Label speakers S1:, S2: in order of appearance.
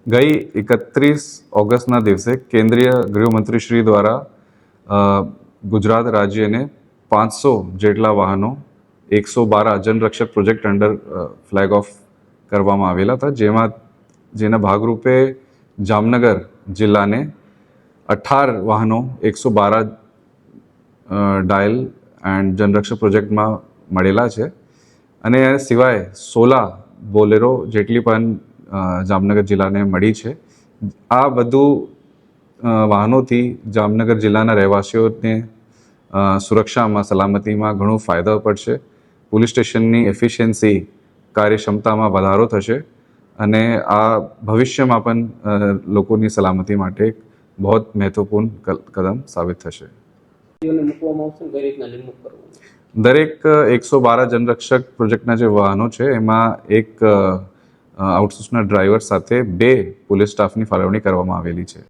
S1: ગઈ 31 ઓગસ્ટના દિવસે કેન્દ્રીય ગૃહમંત્રી શ્રી દ્વારા ગુજરાત રાજ્યને 500 જેટલા વાહનો 112 જનરક્ષક પ્રોજેક્ટ અંડર ફ્લેગ ઓફ કરવામાં આવેલા હતા, જેના ભાગરૂપે જામનગર જિલ્લાને 18 વાહનો 112 ડાયલ એન્ડ જનરક્ષક પ્રોજેક્ટમાં મળેલા છે અને એ સિવાય 16 બોલેરો જેટલી પણ જામનગર જિલ્લાને મળી છે. આ બધું વાહનોથી જામનગર જિલ્લાના રહેવાસીઓને સુરક્ષામાં સલામતીમાં ઘણો ફાયદો પડશે. પોલીસ સ્ટેશનની એફિશિયન્સી કાર્યક્ષમતામાં વધારો થશે અને આ ભવિષ્યમાં પણ લોકોની સલામતી માટે એક બહુ મહત્વપૂર્ણ કદમ સાબિત થશે. દરેક 112 જનરક્ષક પ્રોજેક્ટના જે વાહનો છે એમાં એક આઉટસોર્સના ડ્રાઈવર સાથે 2 પોલીસ સ્ટાફની ફાળવણી કરવામાં આવેલી છે.